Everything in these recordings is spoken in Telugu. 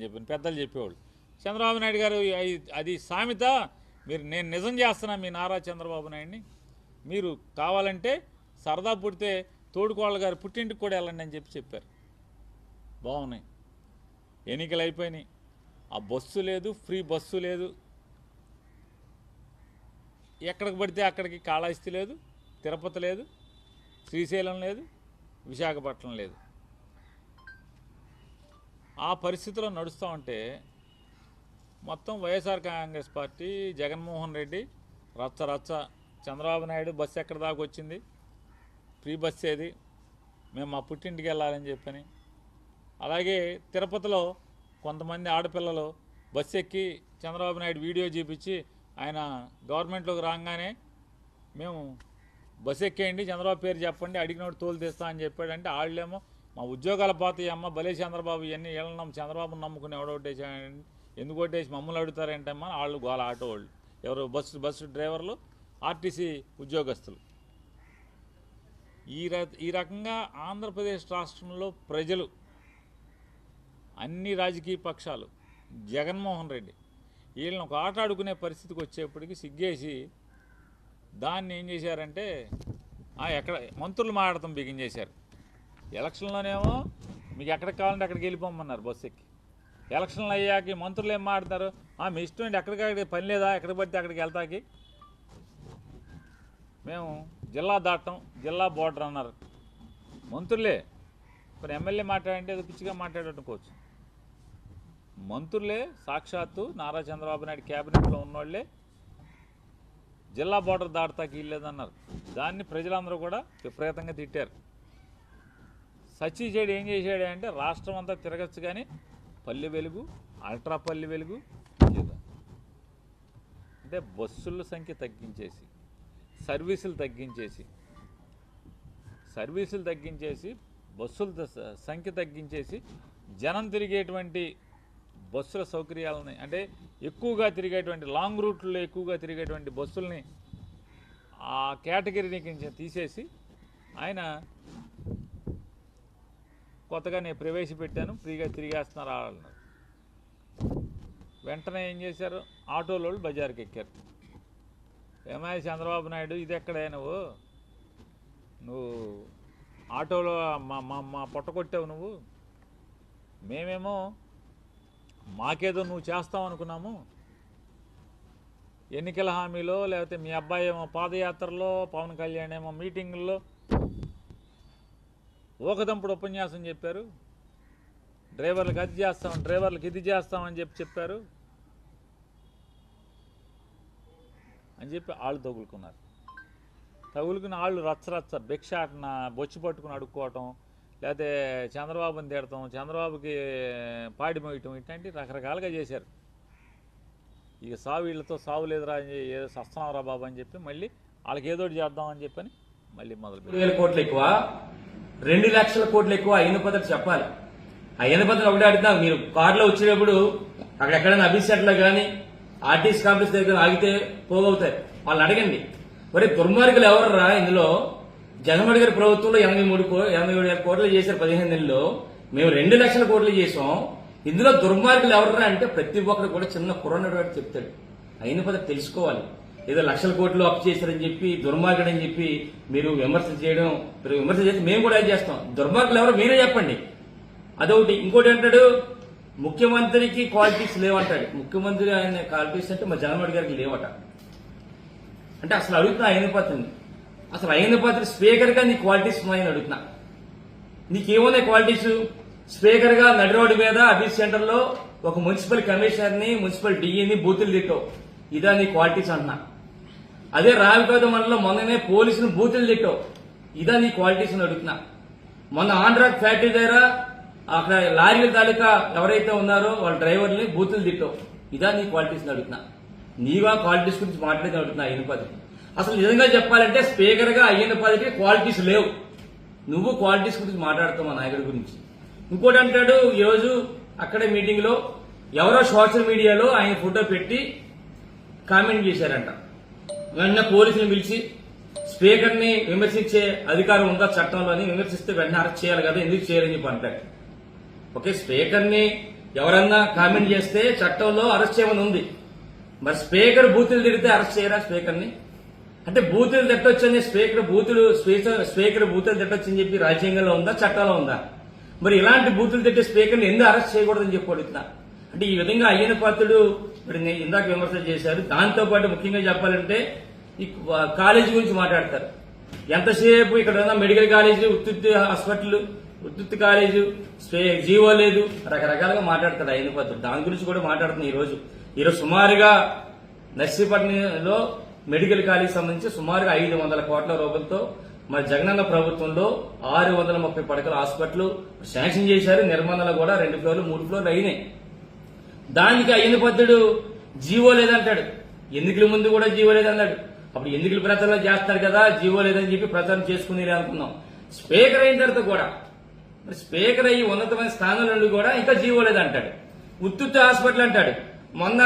చెప్పి పెద్దలు చెప్పేవాళ్ళు. చంద్రబాబు నాయుడు గారు అది సామెత, నేను నిజం చేస్తున్నా మీ నారా చంద్రబాబు నాయుడిని, మీరు కావాలంటే సరదా పుడితే తోడుకోళ్ళ గారు పుట్టింటికి కూడా వెళ్ళండి అని చెప్పారు. బాగున్నాయి. ఎన్నికలు అయిపోయినాయి, ఆ బస్సు లేదు, ఫ్రీ బస్సు లేదు, ఎక్కడికి పడితే అక్కడికి కాళహస్తి లేదు, తిరుపతి లేదు, శ్రీశైలం లేదు, విశాఖపట్నం లేదు. ఆ పరిస్థితిలో నడుస్తూ ఉంటే మొత్తం వైఎస్ఆర్ కాంగ్రెస్ పార్టీ, జగన్మోహన్ రెడ్డి రచ్చ చంద్రబాబు నాయుడు బస్సు ఎక్కడి దాకా వచ్చింది, ఫ్రీ బస్సు ఏది, మేము మా పుట్టింటికి వెళ్ళాలని చెప్పని. అలాగే తిరుపతిలో కొంతమంది ఆడపిల్లలు బస్సు ఎక్కి చంద్రబాబు నాయుడు వీడియో చూపించి ఆయన గవర్నమెంట్లోకి రాగానే మేము బస్సు ఎక్కేయండి, చంద్రబాబు పేరు చెప్పండి, అడిగినోడు తోలు తీస్తా అని చెప్పాడంటే వాళ్ళేమో మా ఉద్యోగాల పోతాయి అమ్మ, భలే చంద్రబాబు ఇవన్నీ వీళ్ళని చంద్రబాబుని నమ్ముకుని ఎవడోటేసాడండి, ఎందుకు ఓటేసి మమ్మల్ని అడుగుతారేంటమ్మా వాళ్ళు గోల. ఆటో వాళ్ళు ఎవరు, బస్సు డ్రైవర్లు, ఆర్టీసీ ఉద్యోగస్తులు. ఈ రకంగా ఆంధ్రప్రదేశ్ రాష్ట్రంలో ప్రజలు, అన్ని రాజకీయ పక్షాలు, జగన్మోహన్ రెడ్డి వీళ్ళని ఒక ఆట ఆడుకునే పరిస్థితికి వచ్చేప్పటికి సిగ్గేసి దాన్ని ఏం చేశారంటే ఎక్కడ మంత్రులు మాట్లాడటం బిగించేశారు. ఎలక్షన్లోనేమో మీకు ఎక్కడికి కావాలంటే అక్కడికి వెళ్ళిపోమన్నారు బస్సు ఎక్కి. ఎలక్షన్లు అయ్యాక మంత్రులు ఏం మాట్లాడతారు, మీ ఇష్టం ఏంటి, ఎక్కడికి పని లేదా, ఎక్కడికి పడితే అక్కడికి వెళ్తాకి, మేము జిల్లా దాటం, జిల్లా బోర్డర్ అన్నారు మంత్రులే. ఇప్పుడు ఎమ్మెల్యే మాట్లాడంటే అది పిచ్చిగా మాట్లాడనుకోవచ్చు. మంత్రులే సాక్షాత్తు నారా చంద్రబాబు నాయుడు క్యాబినెట్లో ఉన్నోళ్లే జిల్లా బోర్డర్ దాటతాకి వీల్లేదన్నారు. దాన్ని ప్రజలందరూ కూడా విపరీతంగా తిట్టారు. సచిచేడు ఏం చేశాడు అంటే రాష్ట్రం అంతా తిరగచ్చు కానీ పల్లె వెలుగు, అల్ట్రా పల్లె వెలుగు అంటే బస్సుల సంఖ్య తగ్గించేసి, సర్వీసులు తగ్గించేసి బస్సుల సంఖ్య తగ్గించేసి జనం తిరిగేటువంటి బస్సుల సౌకర్యాలని, అంటే ఎక్కువగా తిరిగేటువంటి లాంగ్ రూట్లో ఎక్కువగా తిరిగేటువంటి బస్సుల్ని ఆ కేటగిరీని తీసేసి ఆయన కొత్తగా నేను ప్రవేశపెట్టాను, ఫ్రీగా తిరిగేస్తున్నారు అన్నారు. వెంటనే ఏం చేశారు, ఆటోలో బజార్కి ఎక్కారు. ఏమయ్య చంద్రబాబు నాయుడు, ఇది ఎక్కడే నువ్వు ఆటోలో మా పొట్ట కొట్టావు నువ్వు, మేమేమో మాకేదో నువ్వు చేస్తావు అనుకున్నాము, ఎన్నికల హామీలో లేకపోతే మీ అబ్బాయి ఏమో పాదయాత్రలో, పవన్ కళ్యాణ్ ఏమో మీటింగుల్లో ఊకదంపుడు ఉపన్యాసం చెప్పారు, డ్రైవర్లకు అది చేస్తాం, డ్రైవర్లకు ఇది చేస్తామని చెప్పారు అని చెప్పి వాళ్ళు తగులుకున్నారు. తగులుకుని వాళ్ళు రచ్చ భిక్షాటన, బొచ్చి పట్టుకుని అడుక్కోవటం, లేకపోతే చంద్రబాబుని తిడతాం, చంద్రబాబుకి పాడి మోయటం, ఇట్లాంటి రకరకాలుగా చేశారు. ఇక వీళ్ళతో సావు లేదురా, ఏదో సస్తున్నావురా బాబు అని చెప్పి మళ్ళీ వాళ్ళకి ఏదోటి చేద్దామని చెప్పని మళ్ళీ మొదలు 2,000 కోట్లు ఎక్కువ, 2 లక్షల కోట్లు ఎక్కువ అయిన పద్ధతి చెప్పాలి. అయిన పద్ధతి ఒకటే అడుగుతాం, మీరు కారులో వచ్చేటప్పుడు అక్కడ ఎక్కడైనా అభిషేక్లో కానీ ఆర్టీసీ కాంప్లెక్స్ దగ్గర ఆగితే పోగవుతాయి, వాళ్ళని అడగండి. మరి దుర్మార్గులు ఎవర్రా ఇందులో? జగన్మోహన్ గారి ప్రభుత్వంలో 87 కోట్లు చేశారు 15 నెలల్లో, మేము 2 లక్షల కోట్లు చేసాం. ఇందులో దుర్మార్గులు ఎవర్రా అంటే ప్రతి ఒక్కరు కూడా చిన్న కుర్రనడు చెప్తాడు. అయిన పద్ధతి తెలుసుకోవాలి. ఏదో లక్షల కోట్లు అప్పు చేశారని చెప్పి దుర్మార్గుడు అని చెప్పి మీరు విమర్శ చేయడం, విమర్శ చేస్తే మేము కూడా చేస్తాం. దుర్మార్గులు ఎవరో మీరే చెప్పండి. అదొకటి. ఇంకోటి అంటాడు ముఖ్యమంత్రికి క్వాలిటీస్ లేవంటాడు. ముఖ్యమంత్రి ఆయన క్వాలిటీస్ అంటే మా జగన్మోహన్ గారికి లేవట. అంటే అసలు అడుగుతున్నా అయిన పత్రిని, అసలు అయిన పత్రి స్పీకర్ గా నీ క్వాలిటీస్ ఉన్నాయని అడుగుతున్నా. నీకేమున్నాయి క్వాలిటీస్? స్పీకర్ గా నడి రోడ్డు మీద అభివృద్ధి సెంటర్ లో ఒక మున్సిపల్ కమిషనర్ ని, మున్సిపల్ డిఈని బూతులు తిట్టావు, ఇదా నీ క్వాలిటీస్ అంటున్నా. అదే రావిపేట మండలంలో మొన్ననే పోలీసులు బూతులు తిట్టావు, ఇదా నీ క్వాలిటీస్ అని అడుగుతున్నా. మొన్న ఆంధ్రాక్ ఫ్యాక్టరీ దగ్గర అక్కడ లారీల తాలూకా ఎవరైతే ఉన్నారో వాళ్ళ డ్రైవర్ని బూతులు తిట్టావు, ఇదా నీ క్వాలిటీస్ అని అడుగుతున్నా. నీవా క్వాలిటీస్ గురించి మాట్లాడి అడుగుతున్నా అయ్యన పద్ధతి. అసలు నిజంగా చెప్పాలంటే స్పీకర్ గా అయ్యన పద్ధతికి క్వాలిటీస్ లేవు. నువ్వు క్వాలిటీస్ గురించి మాట్లాడుతావు మా నాయకుడి గురించి. ఇంకోటి అంటాడు, ఈరోజు అక్కడే మీటింగ్ లో ఎవరో సోషల్ మీడియాలో ఆయన ఫోటో పెట్టి కామెంట్ చేశారంట. వెంటనే పోలీసులు పిలిచి స్పీకర్ని విమర్శించే అధికారం ఉందా చట్టంలో అని విమర్శిస్తే వెంటనే అరెస్ట్ చేయాలి కదా, ఎందుకు చేయాలని చెప్పి అంటాడు. ఓకే, స్పీకర్ని ఎవరన్నా కామెంట్ చేస్తే చట్టంలో అరెస్ట్ చేయమని ఉంది. మరి స్పీకర్ బూతులు తిరిగితే అరెస్ట్ చేయరా స్పీకర్ని? అంటే బూతులు తిట్టొచ్చని స్పీకర్ బూతులు తిట్టొచ్చని చెప్పి రాజ్యాంగంలో ఉందా, చట్టంలో ఉందా? మరి ఇలాంటి బూతులు తిట్టే స్పీకర్ని ఎందుకు అరెస్ట్ చేయకూడదని చెప్పి అడుగుతున్నా. అంటే ఈ విధంగా అయ్యన పాత్రుడు ఇప్పుడు ఇందాక విమర్శలు చేశారు. దాంతో పాటు ముఖ్యంగా చెప్పాలంటే ఈ కాలేజీ గురించి మాట్లాడతారు. ఎంతసేపు ఇక్కడ ఉన్న మెడికల్ కాలేజీ, ఉత్తుత్తి హాస్పిటల్, ఉత్తుత్తి కాలేజు, జీవో లేదు, రకరకాలుగా మాట్లాడతాడు అయ్యన పాత్రుడు. దాని గురించి కూడా మాట్లాడుతున్నాం. ఈరోజు సుమారుగా నర్సీపట్నంలో మెడికల్ కాలేజీ సంబంధించి సుమారుగా 500 కోట్ల రూపాయలతో మన జగనన్న ప్రభుత్వంలో 630 పడకల హాస్పిటల్ శాంక్షన్ చేశారు. నిర్మాణాలు కూడా 2 ఫ్లోర్లు 3 ఫ్లోర్లు అయినాయి. దానికి అయ్యన పద్ధతుడు జీవో లేదంటాడు. ఎన్నికల ముందు కూడా జీవో లేదన్నాడు. అప్పుడు ఎన్నికల ప్రచారం చేస్తారు కదా, జీవో లేదని చెప్పి ప్రచారం చేసుకునేది అనుకున్నాం. స్పీకర్ అయిన తర్వాత కూడా మరి స్పీకర్ అయ్యి ఉన్నతమైన స్థానంలో నుండి కూడా ఇంకా జీవో లేదంటాడు. ఉత్తుత్తి హాస్పిటల్ అంటాడు. మొన్న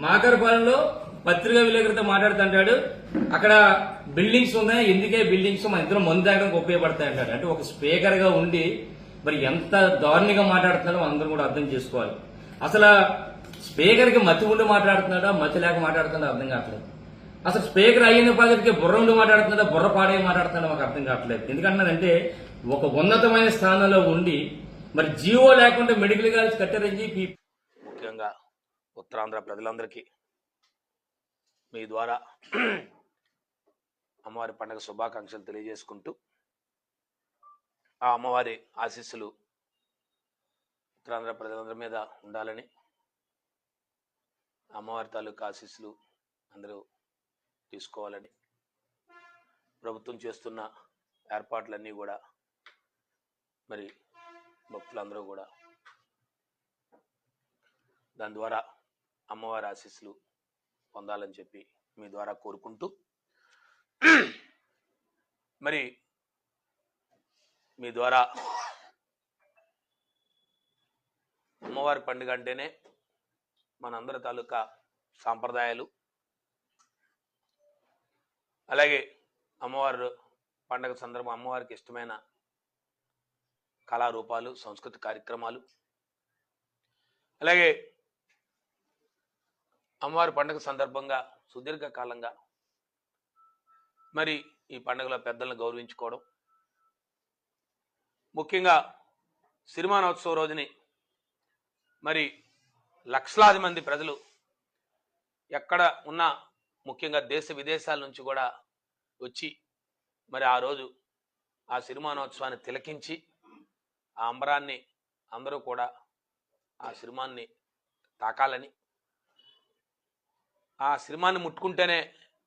మాకరపాలెంలో పత్రికా విలేకరులతో మాట్లాడుతుంటాడు, అక్కడ బిల్డింగ్స్ ఉన్నాయి, ఎందుకే బిల్డింగ్స్ మన ఇద్దరు మందు తాగడానికి ఉపయోగపడతాయి అంటాడు. అంటే ఒక స్పీకర్ గా ఉండి మరి ఎంత దారుణంగా మాట్లాడుతున్నాడో అందరూ కూడా అర్థం చేసుకోవాలి. అసలు స్పీకర్ కి మతి ఉండి మాట్లాడుతున్నాడా, మతి లేక మాట్లాడుతున్నాడో అర్థం కావట్లేదు. అసలు స్పీకర్ అయిన పద్ధతికి బుర్ర ఉండి మాట్లాడుతున్నాడా, బుర్ర పాడే మాట్లాడుతున్నాడో మాకు అర్థం కావట్లేదు. ఎందుకంటున్నానంటే ఒక ఉన్నతమైన స్థానంలో ఉండి మరి జీవో లేకుండా మెడికల్ కాలేజ్ కట్టారని చెప్పి ముఖ్యంగా ఉత్తరాంధ్ర ప్రజలందరికీ మీ ద్వారా అమ్మవారి పండుగ శుభాకాంక్షలు తెలియజేసుకుంటూ ఆ అమ్మవారి ఆశీస్సులు ఉత్తరాంధ్ర ప్రజలందరి మీద ఉండాలని, అమ్మవారి తాలూకా ఆశీస్సులు అందరూ తీసుకోవాలని, ప్రభుత్వం చేస్తున్న ఏర్పాట్లన్నీ కూడా మరి భక్తులందరూ కూడా దాని ద్వారా అమ్మవారి ఆశీస్సులు పొందాలని చెప్పి మీ ద్వారా కోరుకుంటూ, మరి మీ ద్వారా అమ్మవారి పండుగ అంటేనే మనందరి తాలూకా సాంప్రదాయాలు, అలాగే అమ్మవారు పండుగ సందర్భం అమ్మవారికి ఇష్టమైన కళారూపాలు, సంస్కృతి కార్యక్రమాలు, అలాగే అమ్మవారి పండుగ సందర్భంగా సుదీర్ఘకాలంగా మరి ఈ పండుగలో పెద్దలను గౌరవించుకోవడం, ముఖ్యంగా సిరిమానోత్సవ రోజుని మరి లక్షలాది మంది ప్రజలు ఎక్కడ ఉన్నా, ముఖ్యంగా దేశ విదేశాల నుంచి కూడా వచ్చి మరి ఆ రోజు ఆ సిరిమానోత్సవాన్ని తిలకించి ఆ అంబరాన్ని అందరూ కూడా ఆ సిరిమాన్ని తాకాలని, ఆ సిరిమాన్ని ముట్టుకుంటేనే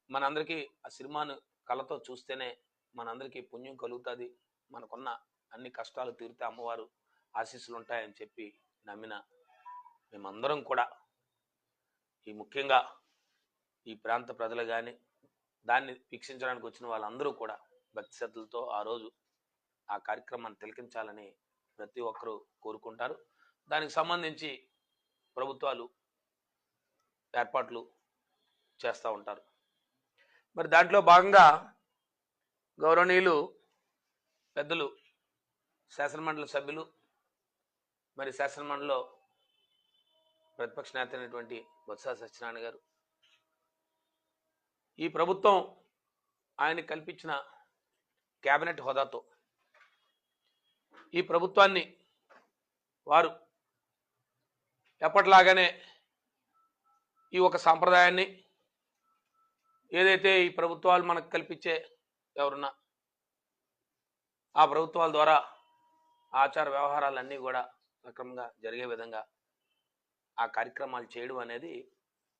మనందరికీ ఆ సిరిమాను కళ్ళతో చూస్తేనే మనందరికీ పుణ్యం కలుగుతుంది, మనకున్న అన్ని కష్టాలు తీరితే అమ్మవారు ఆశీస్సులు ఉంటాయని చెప్పి నమ్మిన మేమందరం కూడా ఈ ముఖ్యంగా ఈ ప్రాంత ప్రజలు కానీ దాన్ని వీక్షించడానికి వచ్చిన వాళ్ళందరూ కూడా భక్తి శ్రద్ధలతో ఆ రోజు ఆ కార్యక్రమాన్ని తిలకించాలని ప్రతి ఒక్కరూ కోరుకుంటారు. దానికి సంబంధించి ప్రభుత్వాలు ఏర్పాట్లు చేస్తూ ఉంటారు. మరి దాంట్లో భాగంగా గౌరవనీయులు పెద్దలు శాసనమండలి సభ్యులు, మరి శాసనమండలిలో ప్రతిపక్ష నేత అయినటువంటి బొత్స సత్యనారాయణ గారు, ఈ ప్రభుత్వం ఆయన కల్పించిన కేబినెట్ హోదాతో ఈ ప్రభుత్వాన్ని వారు ఎప్పటిలాగానే ఈ ఒక సాంప్రదాయాన్ని ఏదైతే ఈ ప్రభుత్వాలు మనకు కల్పించే ఎవరున్నా ఆ ప్రభుత్వాల ద్వారా ఆచార వ్యవహారాలన్నీ కూడా సక్రమంగా జరిగే విధంగా ఆ కార్యక్రమాలు చేయడం అనేది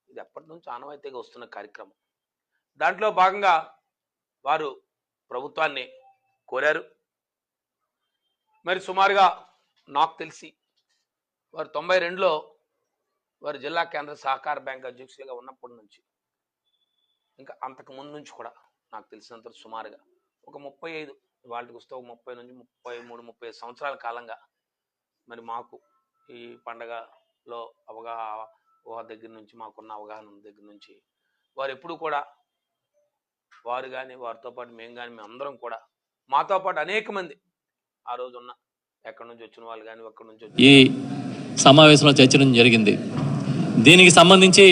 ఇది ఎప్పటి నుంచి ఆనవాయితీగా వస్తున్న కార్యక్రమం. దాంట్లో భాగంగా వారు ప్రభుత్వాన్ని కోరారు. మరి సుమారుగా నాకు తెలిసి వారు 92లో వారు జిల్లా కేంద్ర సహకార బ్యాంక్ అధ్యక్షులుగా ఉన్నప్పటి నుంచి, ఇంకా అంతకు ముందు నుంచి కూడా నాకు తెలిసినంత సుమారుగా ఒక 35 వాళ్ళకి వస్తే ఒక 30 నుంచి 33, 35 సంవత్సరాల కాలంగా మరి మాకు ఈ పండగలో ఊహ దగ్గర నుంచి, మాకున్న అవగాహన దగ్గర నుంచి వారు ఎప్పుడు కూడా వారు కానీ వారితో పాటు మేము కానీ మేము అందరం కూడా మాతో పాటు అనేక మంది ఆ రోజు ఉన్న ఎక్కడి నుంచి వచ్చిన వాళ్ళు కానీ ఎక్కడి నుంచి ఈ సమావేశంలో చర్చించడం జరిగింది. దీనికి సంబంధించి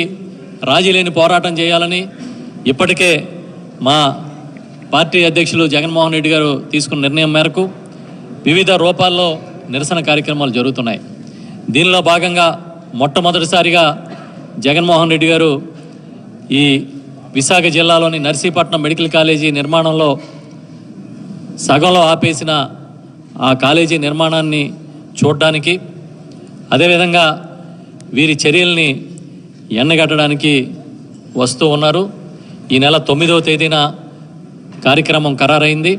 రాజీ లేని పోరాటం చేయాలని ఇప్పటికే మా పార్టీ అధ్యక్షులు జగన్మోహన్ రెడ్డి గారు తీసుకున్న నిర్ణయం మేరకు వివిధ రూపాల్లో నిరసన కార్యక్రమాలు జరుగుతున్నాయి. దీనిలో భాగంగా మొట్టమొదటిసారిగా జగన్మోహన్ రెడ్డి గారు ఈ విశాఖ జిల్లాలోని నర్సీపట్నం మెడికల్ కాలేజీ నిర్మాణంలో సగంలో ఆపేసిన ఆ కాలేజీ నిర్మాణాన్ని చూడడానికి, అదేవిధంగా వీరి చర్యల్ని ఎండగట్టడానికి వస్తూ ఉన్నారు. ఈ నెల 9వ తేదీన కార్యక్రమం ఖరారైంది.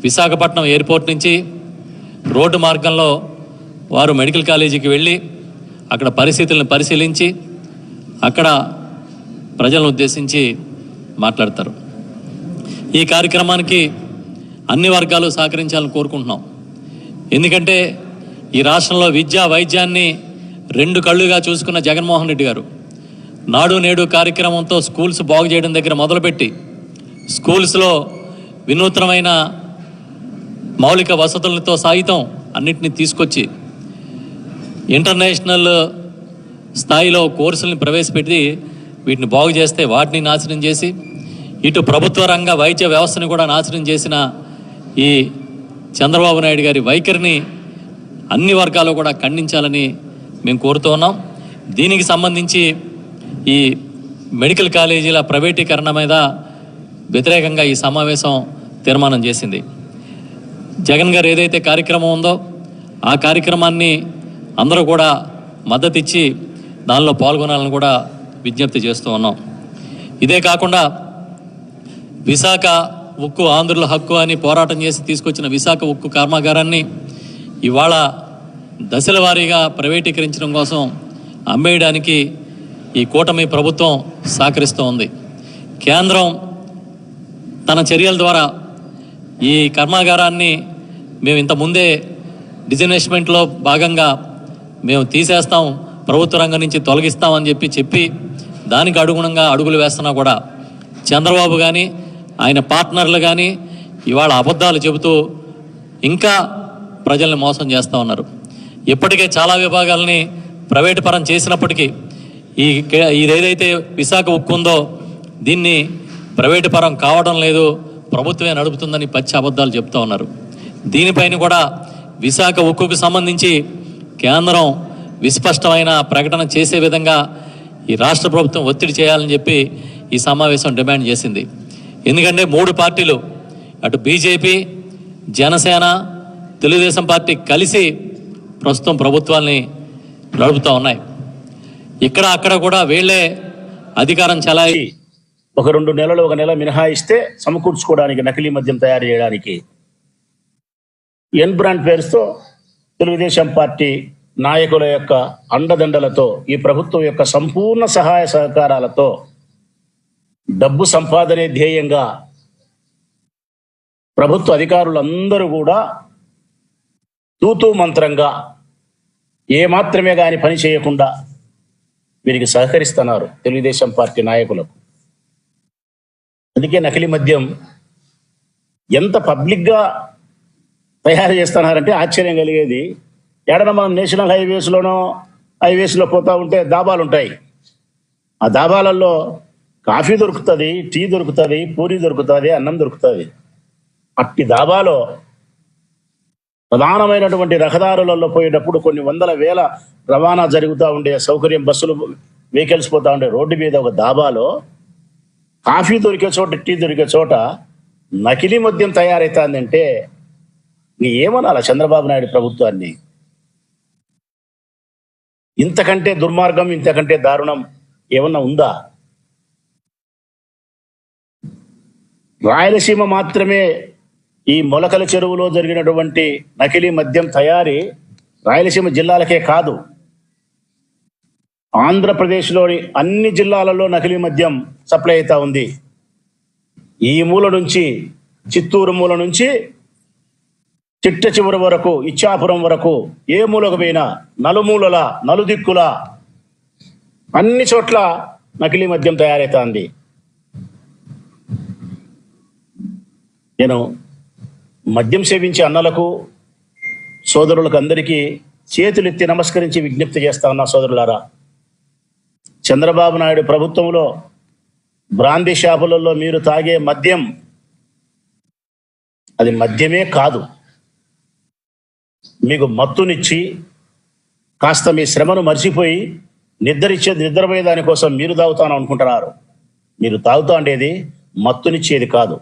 విశాఖపట్నం ఎయిర్పోర్ట్ నుంచి రోడ్డు మార్గంలో వారు మెడికల్ కాలేజీకి వెళ్ళి అక్కడ పరిస్థితులను పరిశీలించి అక్కడ ప్రజలను ఉద్దేశించి మాట్లాడతారు. ఈ కార్యక్రమానికి అన్ని వర్గాలు సహకరించాలని కోరుకుంటున్నాం. ఎందుకంటే ఈ రాష్ట్రంలో విద్యా వైద్యాన్ని 2 కళ్ళుగా చూసుకున్న జగన్మోహన్ రెడ్డి గారు నాడు నేడు కార్యక్రమంతో స్కూల్స్ బాగు చేయడం దగ్గర మొదలుపెట్టి స్కూల్స్లో వినూత్నమైన మౌలిక వసతులతో సాగితం అన్నిటినీ తీసుకొచ్చి ఇంటర్నేషనల్ స్థాయిలో కోర్సుల్ని ప్రవేశపెట్టి వీటిని బాగు చేస్తే వాటిని నాశనం చేసి ఇటు ప్రభుత్వ రంగ వైద్య వ్యవస్థను కూడా నాశనం చేసిన ఈ చంద్రబాబు నాయుడు గారి వైఖరిని అన్ని వర్గాలు కూడా ఖండించాలని మేము కోరుతూ ఉన్నాం. దీనికి సంబంధించి ఈ మెడికల్ కాలేజీల ప్రైవేటీకరణ మీద వ్యతిరేకంగా ఈ సమావేశం తీర్మానం చేసింది. జగన్ గారు ఏదైతే కార్యక్రమం ఉందో ఆ కార్యక్రమాన్ని అందరూ కూడా మద్దతు ఇచ్చి దానిలో పాల్గొనాలని కూడా విజ్ఞప్తి చేస్తూ ఉన్నాం. ఇదే కాకుండా విశాఖ ఉక్కు ఆంధ్రుల హక్కు అని పోరాటం చేసి తీసుకొచ్చిన విశాఖ ఉక్కు కర్మాగారాన్ని ఇవాళ దశల వారీగా ప్రైవేటీకరించడం కోసం అమ్మేయడానికి ఈ కూటమి ప్రభుత్వం సహకరిస్తూ ఉంది. కేంద్రం తన చర్యల ద్వారా ఈ కర్మాగారాన్ని మేము ఇంతకుముందే డిజిన్వెస్ట్మెంట్లో భాగంగా మేము తీసేస్తాం, ప్రభుత్వ రంగం నుంచి తొలగిస్తామని చెప్పి దానికి అనుగుణంగా అడుగులు వేస్తున్నా కూడా చంద్రబాబు కానీ ఆయన పార్ట్నర్లు కానీ ఇవాళ అబద్ధాలు చెబుతూ ఇంకా ప్రజల్ని మోసం చేస్తూ ఉన్నారు. ఇప్పటికే చాలా విభాగాలని ప్రైవేటు పరం చేసినప్పటికీ ఇదేదైతే విశాఖ ఉక్కు ఉందో దీన్ని ప్రైవేటు పరం కావడం లేదు, ప్రభుత్వమే నడుపుతుందని పచ్చి అబద్ధాలు చెప్తూ ఉన్నారు. దీనిపైన కూడా విశాఖ ఉక్కుకు సంబంధించి కేంద్రం విస్పష్టమైన ప్రకటన చేసే విధంగా ఈ రాష్ట్ర ప్రభుత్వం ఒత్తిడి చేయాలని చెప్పి ఈ సమావేశం డిమాండ్ చేసింది. ఎందుకంటే 3 పార్టీలు అటు బీజేపీ, జనసేన, తెలుగుదేశం పార్టీ కలిసి ప్రస్తుతం ప్రభుత్వాల్ని నడుపుతూ ఉన్నాయి. ఇక్కడ అక్కడ కూడా వీళ్ళే అధికారం చలాయి ఒక 2 నెలలు 1 నెల మినహాయిస్తే సమకూర్చుకోవడానికి నకిలీ మద్యం తయారు చేయడానికి ఎన్ బ్రాండ్ పేరుతో తెలుగుదేశం పార్టీ నాయకుల యొక్క అండదండలతో ఈ ప్రభుత్వం యొక్క సంపూర్ణ సహాయ సహకారాలతో డబ్బు సంపాదనే ధ్యేయంగా ప్రభుత్వ అధికారులందరూ కూడా తూతూ మంత్రంగా ఏమాత్రమే కానీ పని చేయకుండా వీరికి సహకరిస్తున్నారు తెలుగుదేశం పార్టీ నాయకులకు. అందుకే నకిలీ మద్యం ఎంత పబ్లిక్గా తయారు చేస్తున్నారంటే ఆశ్చర్యం కలిగేది. ఏడన్నా మనం నేషనల్ హైవేస్లో పోతా ఉంటే దాబాలు ఉంటాయి. ఆ దాబాలలో కాఫీ దొరుకుతుంది, టీ దొరుకుతుంది, పూరి దొరుకుతుంది, అన్నం దొరుకుతుంది. అట్టి దాబాలో ప్రధానమైనటువంటి రహదారులలో పోయేటప్పుడు కొన్ని వందల వేల రవాణా జరుగుతూ ఉండే సౌకర్యం, బస్సులు వెహికల్స్ పోతా ఉండే రోడ్డు మీద ఒక దాబాలో కాఫీ దొరికే చోట, టీ దొరికే చోట నకిలీ మద్యం తయారవుతుందంటే ఏమనాలా చంద్రబాబు నాయుడు ప్రభుత్వాన్ని? ఇంతకంటే దుర్మార్గం, ఇంతకంటే దారుణం ఏమన్నా ఉందా? రాయలసీమ మాత్రమే ఈ మొలకల చెరువులో జరిగినటువంటి నకిలీ మద్యం తయారీ రాయలసీమ జిల్లాలకే కాదు, ఆంధ్రప్రదేశ్లోని అన్ని జిల్లాలలో నకిలీ మద్యం సప్లై అవుతా ఉంది. ఈ మూల నుంచి, చిత్తూరు మూల నుంచి చిట్ట చివరి వరకు, ఇచ్చాపురం వరకు, ఏ మూలకు పోయినా నలుమూలల నలుదిక్కుల అన్ని చోట్ల నకిలీ మద్యం తయారవుతుంది. నేను మద్యం సేవించే అన్నలకు సోదరులకు అందరికీ చేతులెత్తి నమస్కరించి విజ్ఞప్తి చేస్తా ఉన్నా, సోదరులారా, చంద్రబాబు నాయుడు ప్రభుత్వంలో బ్రాందీ షాపులలో మీరు తాగే మద్యం అది మద్యమే కాదు, మీకు మత్తునిచ్చి కాస్త మీ శ్రమను మర్చిపోయి నిద్రపోయే దానికోసం మీరు తాగుతాను అనుకుంటున్నారు. మీరు తాగుతా ఉండేది మత్తునిచ్చేది కాదు.